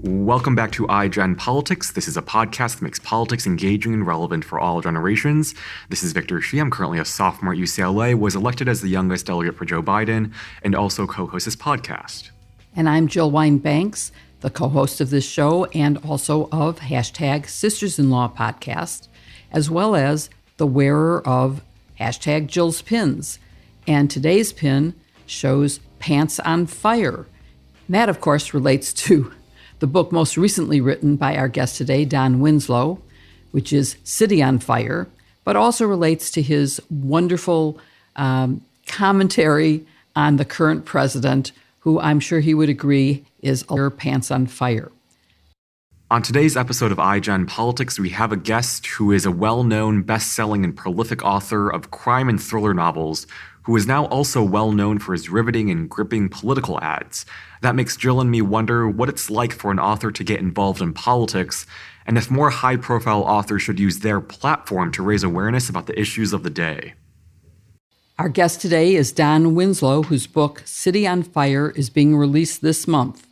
Welcome back to iGen Politics. This is a podcast that makes politics engaging and relevant for all generations. This is Victor Shi. I'm currently a sophomore at UCLA, was elected as the youngest delegate for Joe Biden, and also co-host this podcast. And I'm Jill Wine-Banks, the co-host of this show and also of hashtag Sisters-in-Law podcast, as well as the wearer of hashtag Jill's pins. And today's pin shows Pants on Fire. And that, of course, relates to the book most recently written by our guest today, Don Winslow, which is City on Fire, but also relates to his wonderful commentary on the current president, who I'm sure he would agree is pants on fire. On today's episode of iGen Politics, we have a guest who is a well-known, best-selling, and prolific author of crime and thriller novels, who is now also well-known for his riveting and gripping political ads. That makes Jill and me wonder what it's like for an author to get involved in politics, and if more high-profile authors should use their platform to raise awareness about the issues of the day. Our guest today is Don Winslow, whose book, City on Fire, is being released this month.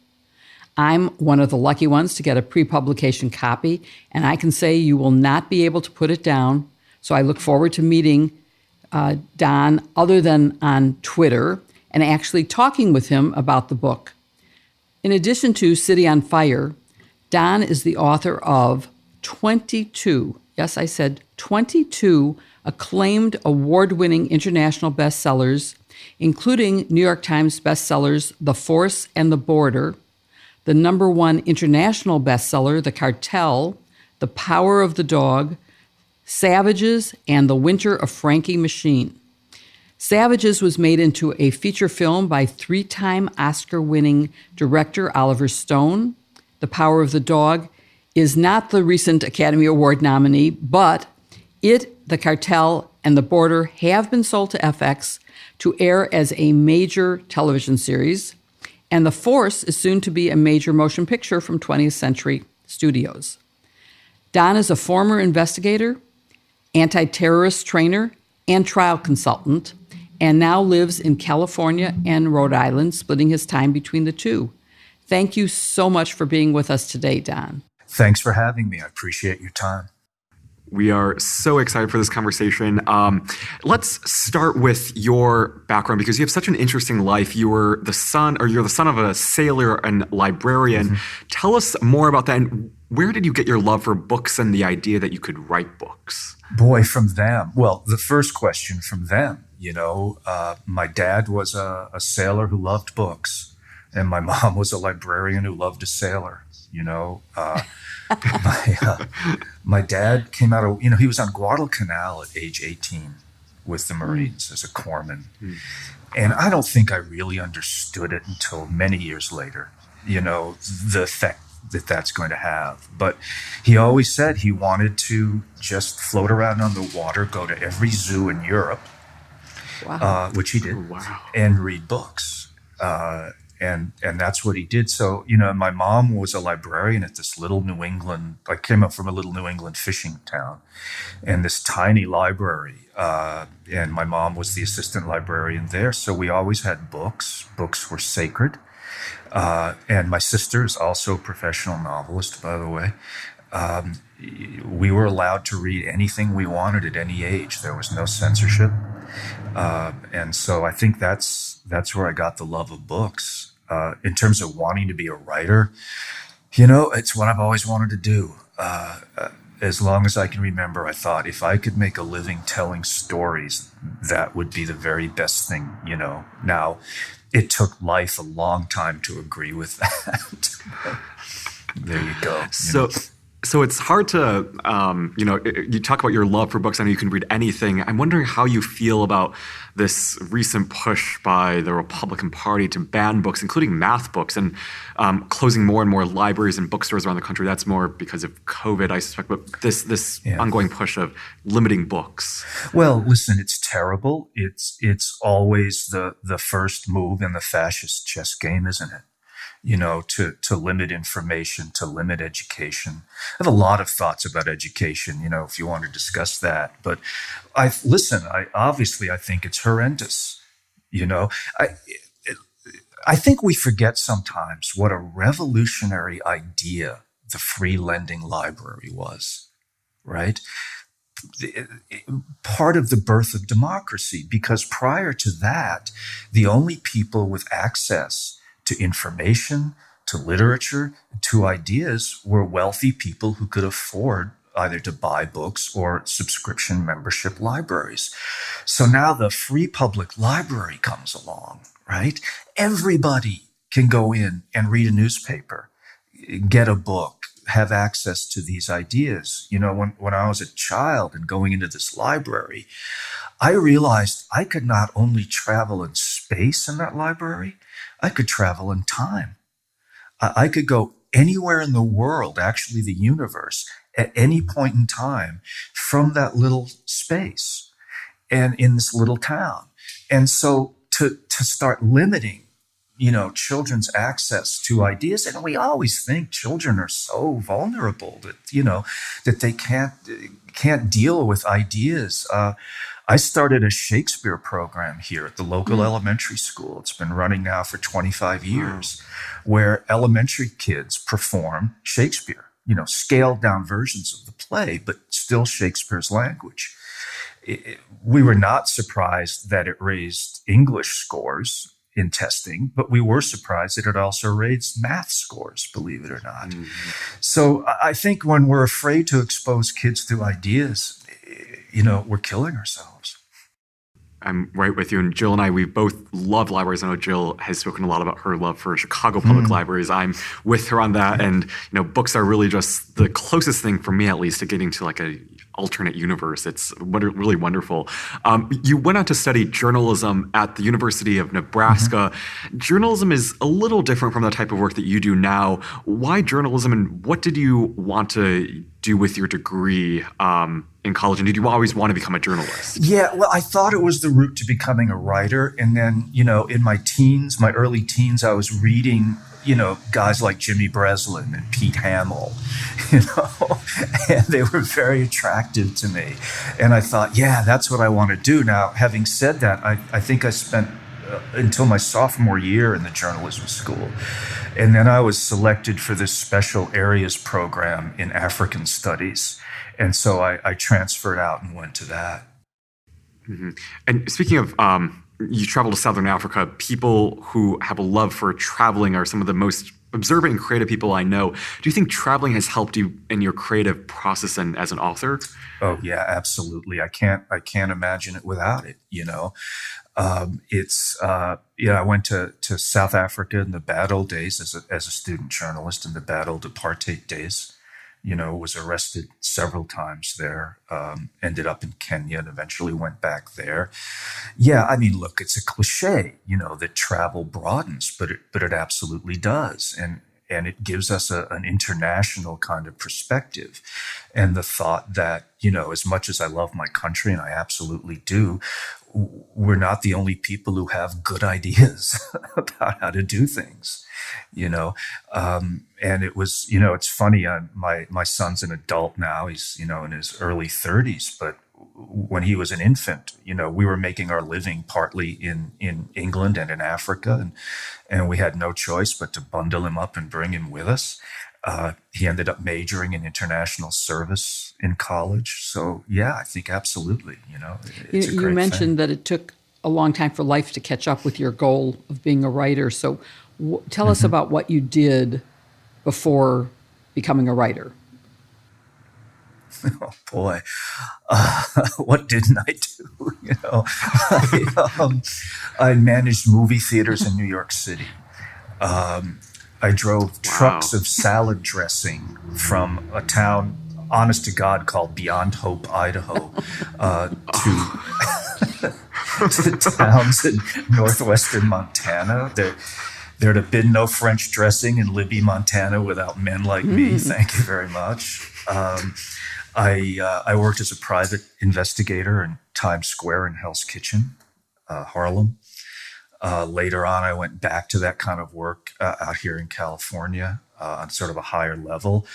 I'm one of the lucky ones to get a pre-publication copy, and I can say you will not be able to put it down, so I look forward to meeting Don other than on Twitter and actually talking with him about the book. In addition to City on Fire, Don is the author of 22, yes, I said 22 acclaimed award-winning international bestsellers, including New York Times bestsellers The Force and the Border, the #1 international bestseller, The Cartel, The Power of the Dog, Savages, and The Winter of Frankie Machine. Savages was made into a feature film by 3-time Oscar-winning director Oliver Stone. The Power of the Dog is not the recent Academy Award nominee, but it, The Cartel, and The Border have been sold to FX to air as a major television series, and The Force is soon to be a major motion picture from 20th Century Studios. Don is a former investigator, anti-terrorist trainer, and trial consultant, and now lives in California and Rhode Island, splitting his time between the two. Thank you so much for being with us today, Don. Thanks for having me. I appreciate your time. We are so excited for this conversation. Let's start with your background because you have such an interesting life. You're the son of a sailor and librarian. Mm-hmm. Tell us more about that. And where did you get your love for books and the idea that you could write books? Boy, from them. Well, the first question from them, my dad was a sailor who loved books, and my mom was a librarian who loved a sailor, My dad came out of, he was on Guadalcanal at age 18 with the Marines as a corpsman. Mm. And I don't think I really understood it until many years later, the effect that that's going to have. But he always said he wanted to just float around on the water, go to every zoo in Europe, wow. Which he did, wow. And read books. And that's what he did. So, my mom was a librarian at this little New England, I came up from a little New England fishing town, and this tiny library. And my mom was the assistant librarian there. So we always had books. Books were sacred. And my sister is also a professional novelist, by the way. We were allowed to read anything we wanted at any age. There was no censorship. And so I think that's where I got the love of books. In terms of wanting to be a writer, it's what I've always wanted to do. As long as I can remember, I thought if I could make a living telling stories, that would be the very best thing, Now, it took life a long time to agree with that. There you go. So it's hard to, you talk about your love for books. I know you can read anything. I'm wondering how you feel about this recent push by the Republican Party to ban books, including math books, and closing more and more libraries and bookstores around the country. That's more because of COVID, I suspect, but this ongoing push of limiting books. Well, listen, it's terrible. It's always the first move in the fascist chess game, isn't it? To limit information, to limit education. I have a lot of thoughts about education, if you want to discuss that. But I think it's horrendous. I think we forget sometimes what a revolutionary idea the free lending library was, right? Part of the birth of democracy, because prior to that, the only people with access to information, to literature, to ideas were wealthy people who could afford either to buy books or subscription membership libraries. So now the free public library comes along, right? Everybody can go in and read a newspaper, get a book, have access to these ideas. You know, when I was a child and going into this library, I realized I could not only travel in space in that library, I could travel in time. I could go anywhere in the world, actually the universe, at any point in time from that little space and in this little town. And so to start limiting, you know, children's access to ideas. And we always think children are so vulnerable that, you know, that they can't deal with ideas. I started a Shakespeare program here at the local elementary school. It's been running now for 25 years, where elementary kids perform Shakespeare, you know, scaled down versions of the play, but still Shakespeare's language. We were not surprised that it raised English scores in testing, but we were surprised that it also raised math scores, believe it or not. So I think when we're afraid to expose kids to ideas, you know, we're killing ourselves. I'm right with you. And Jill and I, we both love libraries. I know Jill has spoken a lot about her love for Chicago public libraries. I'm with her on that. And, you know, books are really just the closest thing for me, at least, to getting to like a alternate universe. It's really wonderful. You went on to study journalism at the University of Nebraska. Journalism is a little different from the type of work that you do now. Why journalism, and what did you want to do with your degree in college? And did you always want to become a journalist? Yeah, well, I thought it was the route to becoming a writer. And then, you know, in my early teens, I was reading, you know, guys like Jimmy Breslin and Pete Hamill, you know, and they were very attractive to me. And I thought, yeah, that's what I want to do. Now, having said that, I think I spent until my sophomore year in the journalism school. And then I was selected for this special areas program in African studies. And so I transferred out and went to that. And speaking of, you travel to Southern Africa, people who have a love for traveling are some of the most observant and creative people I know. Do you think traveling has helped you in your creative process and as an author? Oh yeah, absolutely. I can't imagine it without it. You know, I went to South Africa in the bad old days as a student journalist in the bad old apartheid days. You know, was arrested several times there, ended up in Kenya and eventually went back there. Yeah, I mean, look, it's a cliche, you know, that travel broadens, but it absolutely does. And it gives us an international kind of perspective. And the thought that, you know, as much as I love my country, and I absolutely do, we're not the only people who have good ideas about how to do things, you know. And it was, you know, it's funny, my son's an adult now. He's, you know, in his early 30s, but when he was an infant, you know, we were making our living partly in England and in Africa, and we had no choice but to bundle him up and bring him with us. He ended up majoring in international service in college. So yeah, I think absolutely, you know, it's a great You mentioned thing. that it took a long time for life to catch up with your goal of being a writer. So tell us about what you did before becoming a writer. Oh boy, what didn't I do? You know, I managed movie theaters in New York City. I drove trucks of salad dressing from a town, honest to God, called Beyond Hope, Idaho, to towns in northwestern Montana. There'd have been no French dressing in Libby, Montana without men like me. Thank you very much. I worked as a private investigator in Times Square in Hell's Kitchen, Harlem. Later on, I went back to that kind of work out here in California on sort of a higher level.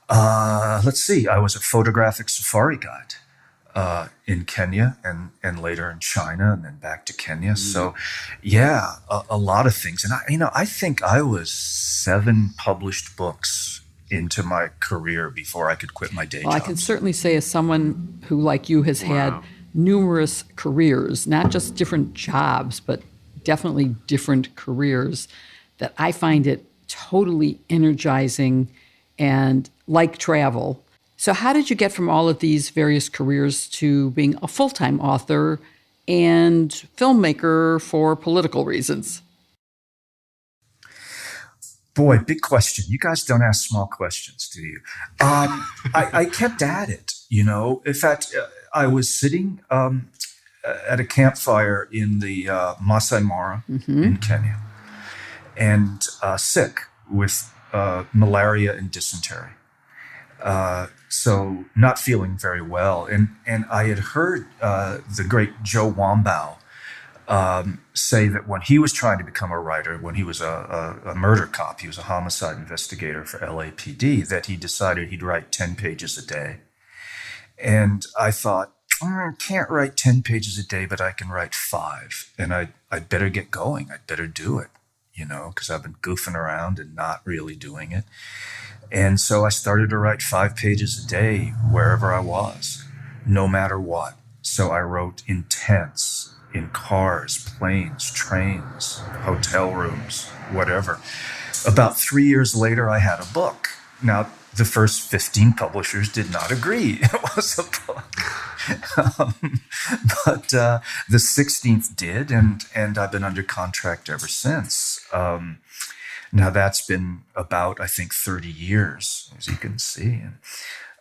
Let's see, I was a photographic safari guide in Kenya and later in China and then back to Kenya. So, yeah, a lot of things. And I think I was 7 published books into my career before I could quit my day job. Well, I can certainly say, as someone who, like you, has had numerous careers, not just different jobs, but definitely different careers, that I find it totally energizing and like travel. So how did you get from all of these various careers to being a full-time author and filmmaker for political reasons? Boy, big question. You guys don't ask small questions, do you? I kept at it, In fact, I was sitting at a campfire in the Masai Mara in Kenya and sick with malaria and dysentery. So not feeling very well. And I had heard the great Jill Wine-Banks say that when he was trying to become a writer, when he was a murder cop, he was a homicide investigator for LAPD, that he decided he'd write 10 pages a day. And I thought, I can't write 10 pages a day, but I can write 5. And I'd better get going. I'd better do it, because I've been goofing around and not really doing it. And so I started to write 5 pages a day wherever I was, no matter what. So I wrote in tents, in cars, planes, trains, hotel rooms, whatever. About 3 years later, I had a book. Now, the first 15 publishers did not agree it was a book. But the 16th did, and I've been under contract ever since. Now, that's been about, I think, 30 years, as you can see.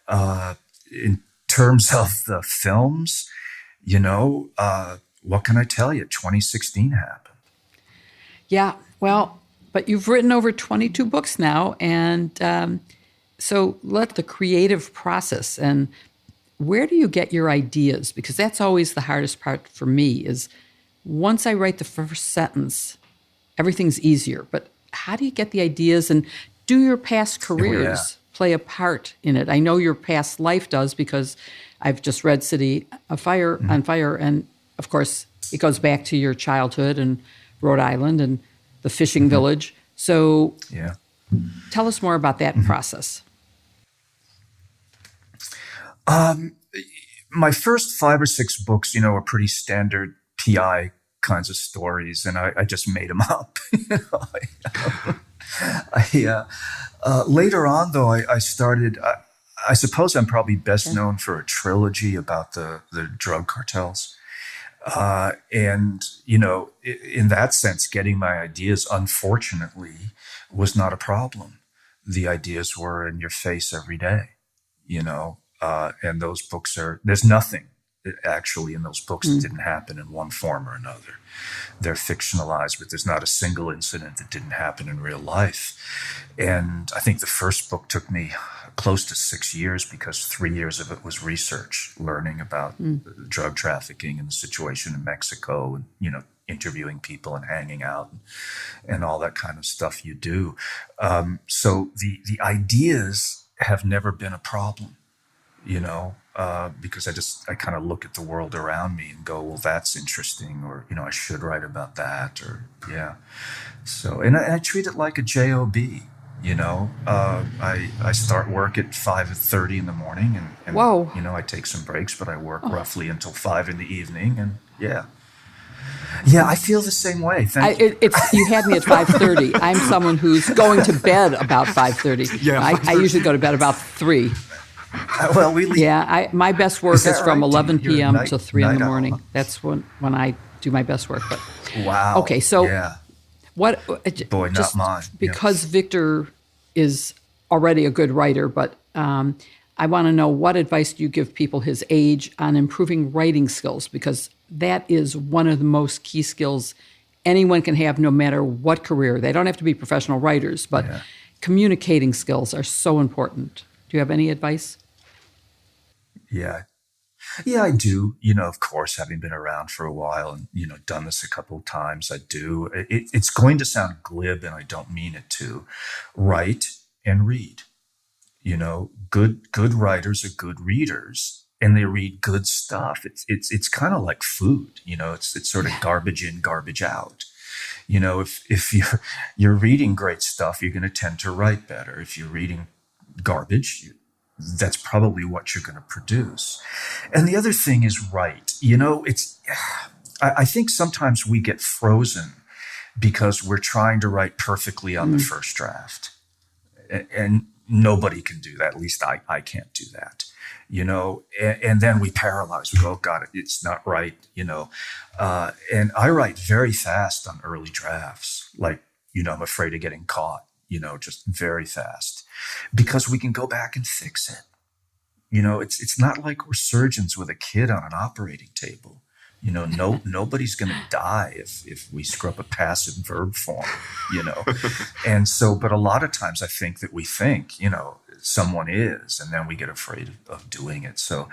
And, in terms of the films, what can I tell you? 2016 happened. Yeah, well, but you've written over 22 books now, and so let the creative process, and where do you get your ideas? Because that's always the hardest part for me, is once I write the first sentence, everything's easier. But how do you get the ideas, and do your past careers play a part in it? I know your past life does, because I've just read City on Fire, and of course it goes back to your childhood and Rhode Island and the fishing village. So tell us more about that process. My first 5 or 6 books, are pretty standard PI kinds of stories, and I just made them up. Later on, though, I started. I suppose I'm probably best known for a trilogy about the drug cartels, and in that sense, getting my ideas, unfortunately, was not a problem. The ideas were in your face every day, and those books there's nothing actually in those books that didn't happen in one form or another. They're fictionalized, but there's not a single incident that didn't happen in real life. And I think the first book took me close to 6 years, because 3 years of it was research, learning about drug trafficking and the situation in Mexico, and interviewing people and hanging out and all that kind of stuff you do. So the ideas have never been a problem, because I kind of look at the world around me and go, well, that's interesting, or, I should write about that, or, So, and I treat it like a job, I start work at 5:30 in the morning, and Whoa. I take some breaks, but I work roughly until 5 in the evening, and I feel the same way. Thank you. You had me at 5:30. I'm someone who's going to bed about 5:30. Yeah, I usually go to bed about 3. Well, we leave. My best work is from right? 11 You're a p.m. night- to 3 in the night morning. owl. That's when I do my best work. But Wow. okay, so what? Boy, not just mine. Because Victor is already a good writer, but I want to know, what advice do you give people his age on improving writing skills? Because that is one of the most key skills anyone can have, no matter what career. They don't have to be professional writers, but communicating skills are so important. Do you have any advice? Yeah, I do. Of course, having been around for a while and, done this a couple of times, I do. It's going to sound glib, and I don't mean it to. Write and read. Good writers are good readers, and they read good stuff. It's kind of like food, it's sort of garbage in, garbage out. If you're reading great stuff, you're going to tend to write better. If you're reading garbage, that's probably what you're going to produce. And the other thing is I think sometimes we get frozen because we're trying to write perfectly on the first draft. And nobody can do that. At least I can't do that, and then we paralyze. We go, oh God, it's not right, and I write very fast on early drafts. Like, I'm afraid of getting caught, just very fast, because we can go back and fix it. It's not like we're surgeons with a kid on an operating table. Nobody's going to die if we screw up a passive verb form, And so, but a lot of times I think that we think, someone is, and then we get afraid of doing it. So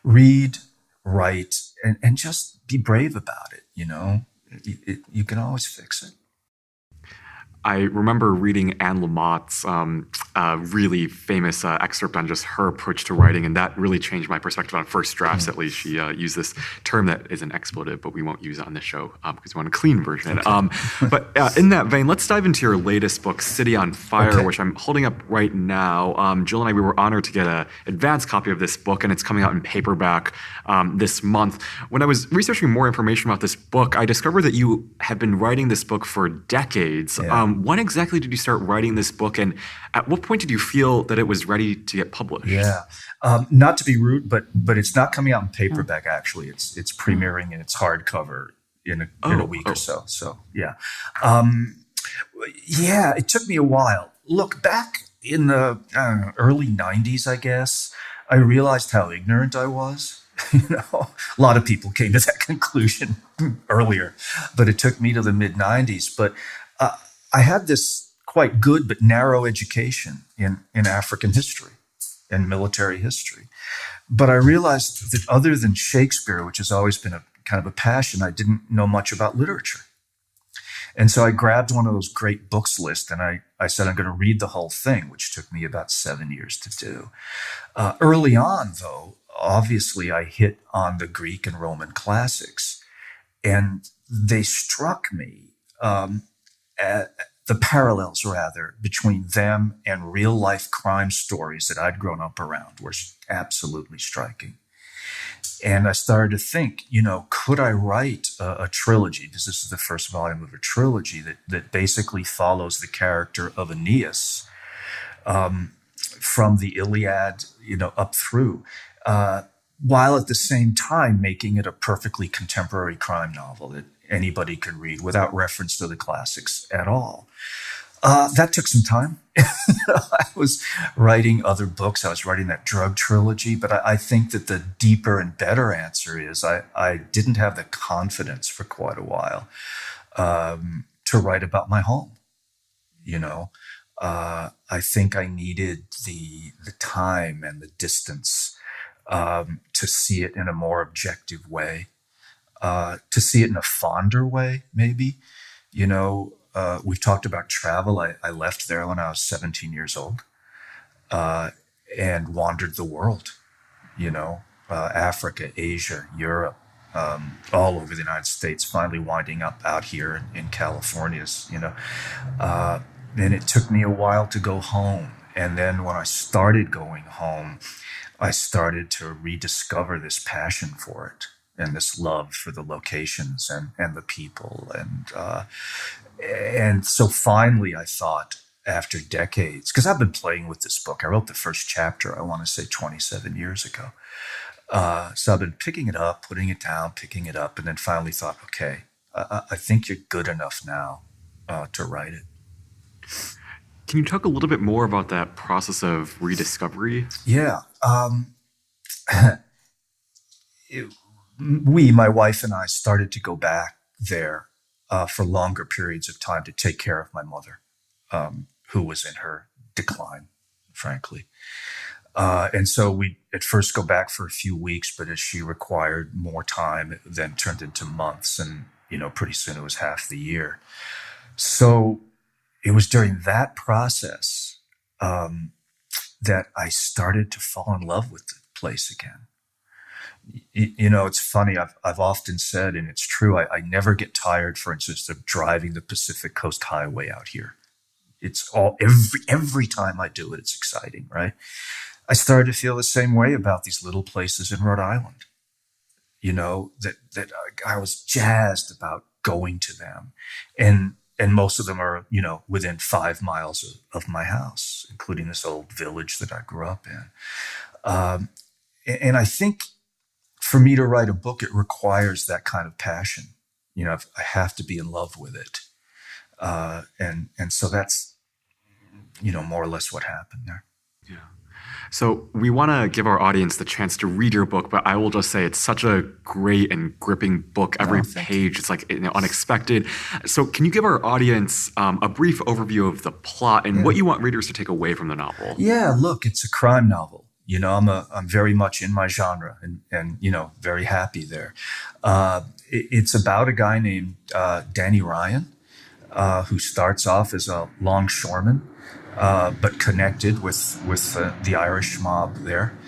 read, write, and just be brave about it. You can always fix it. I remember reading Anne Lamott's really famous excerpt on just her approach to writing, and that really changed my perspective on first drafts. At least she used this term that is an expletive, but we won't use it on this show because we want a clean version. Okay. But in that vein, let's dive into your latest book, City on Fire, which I'm holding up right now. Jill and I, we were honored to get an advanced copy of this book, and it's coming out in paperback this month. When I was researching more information about this book, I discovered that you have been writing this book for decades. Yeah. When exactly did you start writing this book, and at what point did you feel that it was ready to get published? Yeah, not to be rude, but it's not coming out in paperback. Actually, it's premiering in its hardcover in a week or so. So yeah, it took me a while. Look, back in the early '90s, I guess, I realized how ignorant I was. A lot of people came to that conclusion earlier, but it took me to the mid '90s. But I had this quite good but narrow education in African history and military history. But I realized that other than Shakespeare, which has always been a kind of a passion, I didn't know much about literature. And so I grabbed one of those great books lists and I said, I'm going to read the whole thing, which took me about 7 years to do. Early on, though, obviously I hit on the Greek and Roman classics, and they struck me. The parallels, rather, between them and real-life crime stories that I'd grown up around were absolutely striking. And I started to think, could I write a trilogy? Because this is the first volume of a trilogy that basically follows the character of Aeneas from the Iliad, up through, while at the same time making it a perfectly contemporary crime novel that anybody could read without reference to the classics at all. That took some time. I was writing other books. I was writing that drug trilogy, but I think that the deeper and better answer is I didn't have the confidence for quite a while to write about my home. I think I needed the time and the distance to see it in a more objective way. To see it in a fonder way, maybe. We've talked about travel. I left there when I was 17 years old and wandered the world, Africa, Asia, Europe, all over the United States, finally winding up out here in California, and it took me a while to go home. And then when I started going home, I started to rediscover this passion for it, and this love for the locations and the people. And so finally I thought, after decades, because I've been playing with this book. I wrote the first chapter, I want to say 27 years ago. So I've been picking it up, putting it down, picking it up, and then finally thought, okay, I think you're good enough now to write it. Can you talk a little bit more about that process of rediscovery? Yeah. My wife and I, started to go back there for longer periods of time to take care of my mother, who was in her decline, frankly. And so we at first go back for a few weeks, but as she required more time, it then turned into months, and pretty soon it was half the year. So it was during that process that I started to fall in love with the place again. It's funny. I've often said, and it's true, I never get tired, for instance, of driving the Pacific Coast Highway out here. It's all every time I do it, it's exciting, right? I started to feel the same way about these little places in Rhode Island. That I was jazzed about going to them, and most of them are within 5 miles of my house, including this old village that I grew up in. And I think for me to write a book, it requires that kind of passion. I have to be in love with it. And so that's, more or less what happened there. Yeah. So we want to give our audience the chance to read your book, but I will just say it's such a great and gripping book. Every page, it's like unexpected. So can you give our audience a brief overview of the plot and what you want readers to take away from the novel? Yeah, look, it's a crime novel. I'm very much in my genre and very happy there. It's about a guy named Danny Ryan, who starts off as a longshoreman, but connected with the Irish mob there.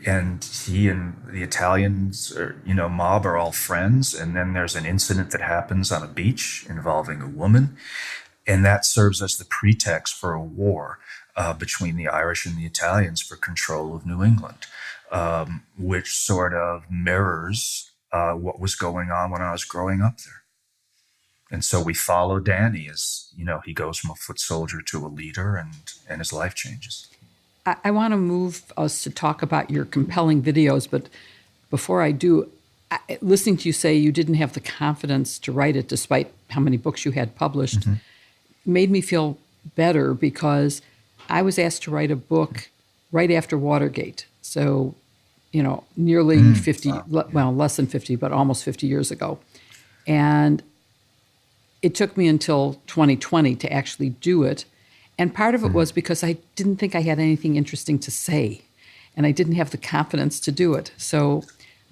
And he and the Italians, mob are all friends. And then there's an incident that happens on a beach involving a woman. And that serves as the pretext for a war between the Irish and the Italians for control of New England, which sort of mirrors what was going on when I was growing up there. And so we follow Danny as, he goes from a foot soldier to a leader and his life changes. I want to move us to talk about your compelling videos, but before I do, listening to you say you didn't have the confidence to write it despite how many books you had published, made me feel better because I was asked to write a book right after Watergate. So, nearly 50, well, less than 50, but almost 50 years ago. And it took me until 2020 to actually do it. And part of it was because I didn't think I had anything interesting to say. And I didn't have the confidence to do it. So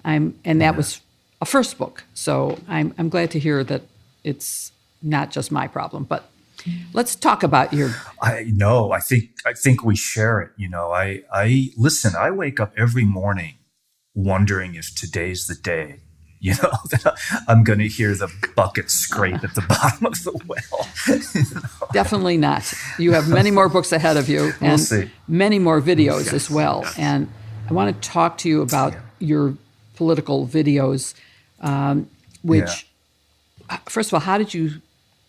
that was a first book. So I'm glad to hear that it's not just my problem, but let's talk about your. I know. I think we share it. I listen. I wake up every morning wondering if today's the day. That I'm going to hear the bucket scrape at the bottom of the well. Definitely not. You have many more books ahead of you, and many more videos as well. Yes. And I want to talk to you about your political videos, which, first of all, how did you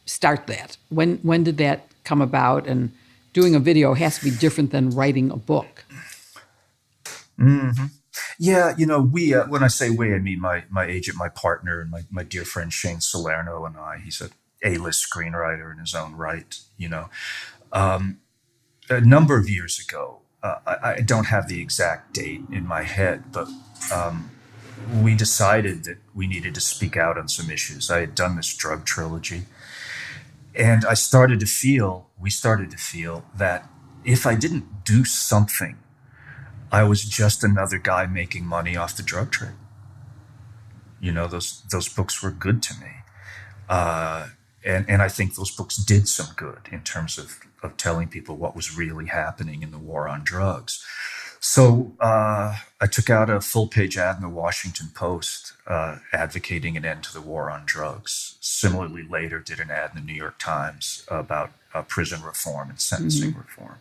start that? When did that come about? And doing a video has to be different than writing a book. Mm-hmm. Yeah, we, when I say we, I mean my agent, my partner, and my dear friend Shane Salerno and I. He's a A-list screenwriter in his own right, A number of years ago, I don't have the exact date in my head, but we decided that we needed to speak out on some issues. I had done this drug trilogy, and we started to feel that if I didn't do something, I was just another guy making money off the drug trade. Those books were good to me. And I think those books did some good in terms of telling people what was really happening in the war on drugs. So I took out a full-page ad in the Washington Post advocating an end to the war on drugs. Similarly, later did an ad in the New York Times about prison reform and sentencing reform.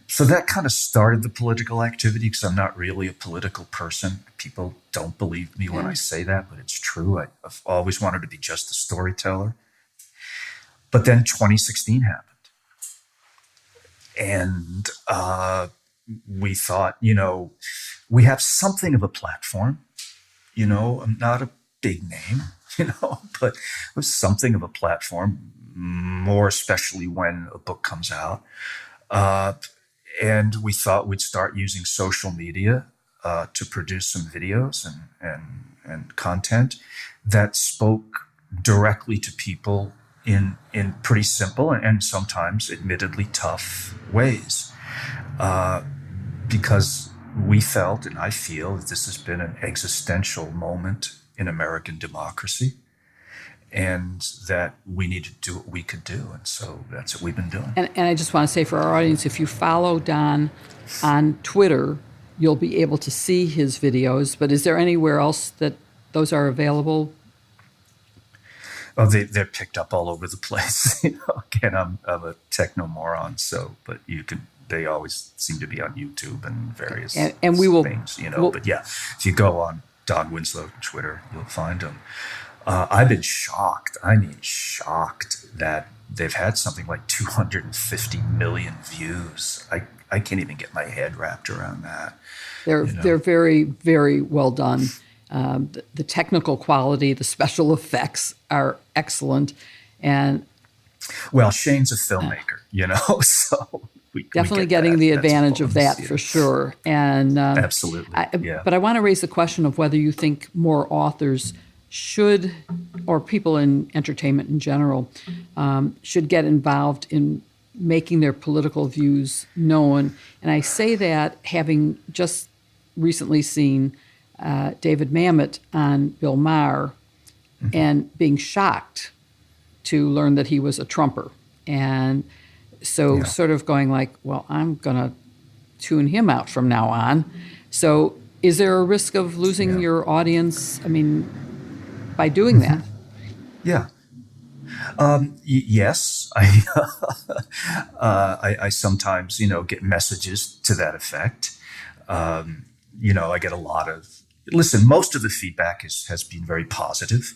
So that kind of started the political activity because I'm not really a political person. People don't believe me when I say that, but it's true. I've always wanted to be just a storyteller. But then 2016 happened. And we thought, we have something of a platform. I'm not a big name, but it was something of a platform, more especially when a book comes out. And we thought we'd start using social media to produce some videos and content that spoke directly to people in pretty simple and sometimes admittedly tough ways. Because we felt, and I feel, that this has been an existential moment in American democracy, and that we need to do what we could do. And so that's what we've been doing. And I just want to say for our audience, if you follow Don on Twitter, you'll be able to see his videos. But is there anywhere else that those are available? Oh, they're picked up all over the place. Again, I'm a techno moron, but they always seem to be on YouTube and various and we will things, But yeah, if you go on Don Winslow Twitter, you'll find them. I've been shocked. I mean, shocked that they've had something like 250 million views. I can't even get my head wrapped around that. They're very, very well done. The technical quality, the special effects are excellent, and Shane's a filmmaker, so we definitely get getting that. the That's advantage of bonus, that for sure. And absolutely, yeah. But I want to raise the question of whether you think more authors should, or people in entertainment in general, should get involved in making their political views known. And I say that having just recently seen David Mamet on Bill Maher, and being shocked to learn that he was a Trumper. And so sort of going like, well, I'm going to tune him out from now on. So is there a risk of losing your audience, by doing that? Yeah. Yes. I sometimes, get messages to that effect. I get a lot of, most of the feedback has been very positive,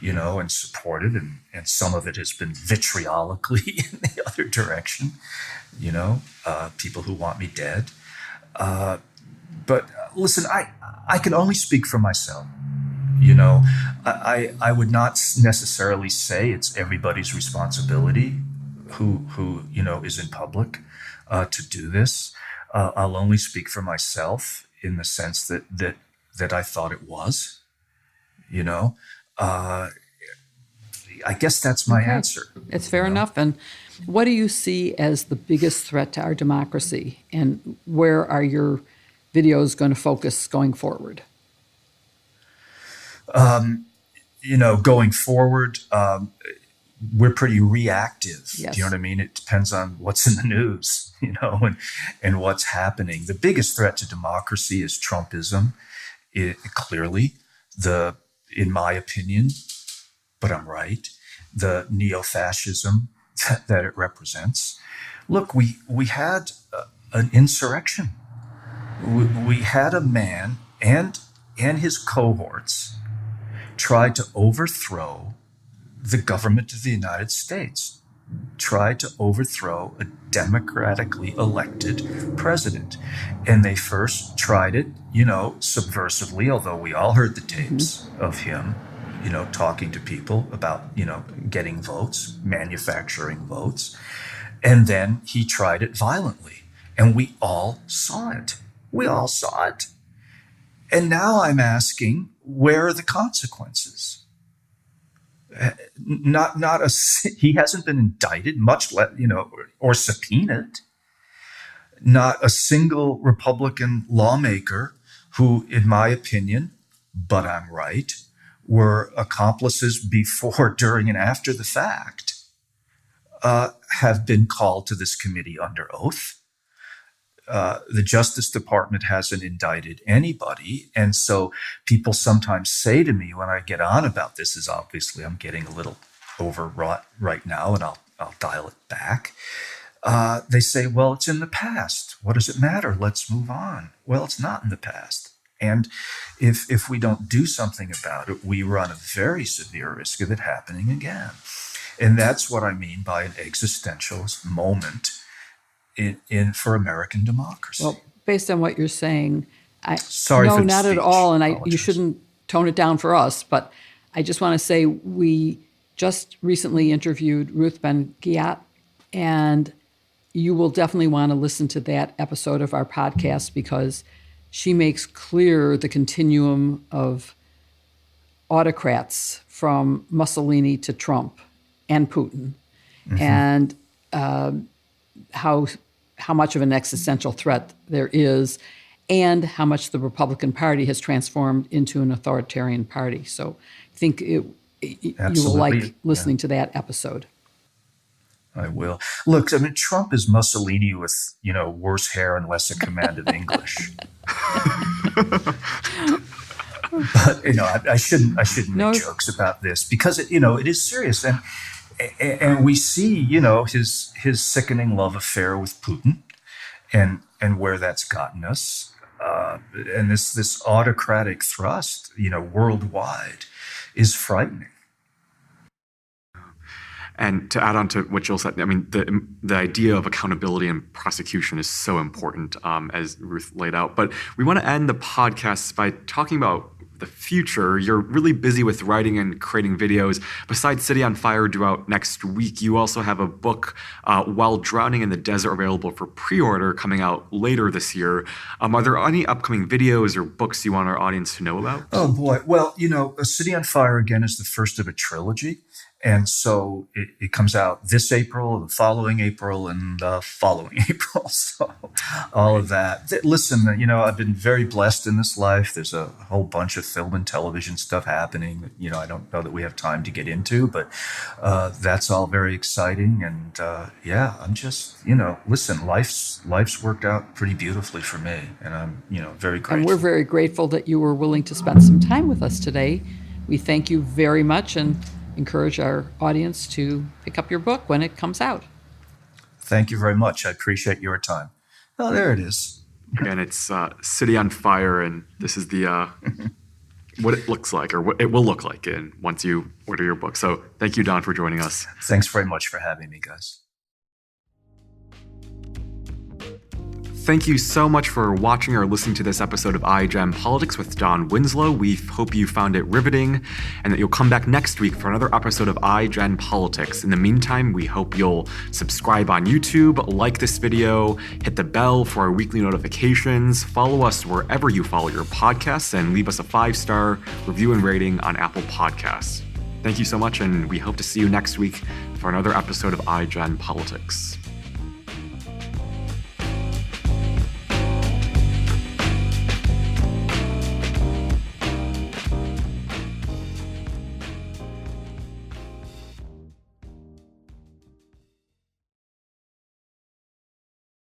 and supportive, and some of it has been vitriolically in the other direction, people who want me dead. But listen, I can only speak for myself. I would not necessarily say it's everybody's responsibility who is in public to do this. I'll only speak for myself in the sense that I thought it was. I guess that's my answer. It's fair enough. And what do you see as the biggest threat to our democracy, and where are your videos going to focus going forward? Going forward, we're pretty reactive. Yes. Do you know what I mean? It depends on what's in the news, and what's happening. The biggest threat to democracy is Trumpism. Clearly, in my opinion, but I'm right, the neo-fascism that it represents. Look, we had an insurrection. We had a man and his cohorts tried to overthrow the government of the United States, tried to overthrow a democratically elected president. And they first tried it, subversively, although we all heard the tapes of him, talking to people about, getting votes, manufacturing votes. And then he tried it violently. And we all saw it. We all saw it. And now I'm asking, where are the consequences? He hasn't been indicted, much less, or subpoenaed. Not a single Republican lawmaker who, in my opinion, but I'm right, were accomplices before, during, and after the fact, have been called to this committee under oath. The Justice Department hasn't indicted anybody. And so people sometimes say to me when I get on about this, is obviously I'm getting a little overwrought right now, and I'll dial it back. They say, well, it's in the past. What does it matter? Let's move on. Well, it's not in the past. And if we don't do something about it, we run a very severe risk of it happening again. And that's what I mean by an existentialist moment for American democracy. Well, based on what you're saying, Sorry no, for the not speech. at all. And you Apologize. shouldn't tone it down for us. But I just want to say we just recently interviewed Ruth Ben-Ghiat, and you will definitely want to listen to that episode of our podcast, because she makes clear the continuum of autocrats from Mussolini to Trump and Putin, and how much of an existential threat there is, and how much the Republican Party has transformed into an authoritarian party. So I think you will like listening to that episode. I will. Look, I mean, Trump is Mussolini with, worse hair and less a command of English. But, I shouldn't make jokes about this because, it is serious. And we see, his sickening love affair with Putin and where that's gotten us. And this autocratic thrust, worldwide is frightening. And to add on to what Jill said, I mean, the idea of accountability and prosecution is so important, as Ruth laid out. But we want to end the podcast by talking about the future. You're really busy with writing and creating videos. Besides City on Fire due out next week, you also have a book, While Drowning in the Desert, available for pre-order, coming out later this year. Are there any upcoming videos or books you want our audience to know about? Oh, boy. Well, A City on Fire, again, is the first of a trilogy. And so it comes out this April, the following April, and the following April. So all of that. Listen, I've been very blessed in this life. There's a whole bunch of film and television stuff happening that, I don't know that we have time to get into, but that's all very exciting. And I'm just, listen, life's worked out pretty beautifully for me. And I'm, very grateful. And we're very grateful that you were willing to spend some time with us today. We thank you very much and encourage our audience to pick up your book when it comes out. Thank you very much. I appreciate your time. Oh, there it is. Again, it's City on Fire, and this is the what it looks like, or what it will look like once you order your book. So thank you, Don, for joining us. Thanks very much for having me, guys. Thank you so much for watching or listening to this episode of iGen Politics with Don Winslow. We hope you found it riveting and that you'll come back next week for another episode of iGen Politics. In the meantime, we hope you'll subscribe on YouTube, like this video, hit the bell for our weekly notifications, follow us wherever you follow your podcasts, and leave us a 5-star review and rating on Apple Podcasts. Thank you so much, and we hope to see you next week for another episode of iGen Politics.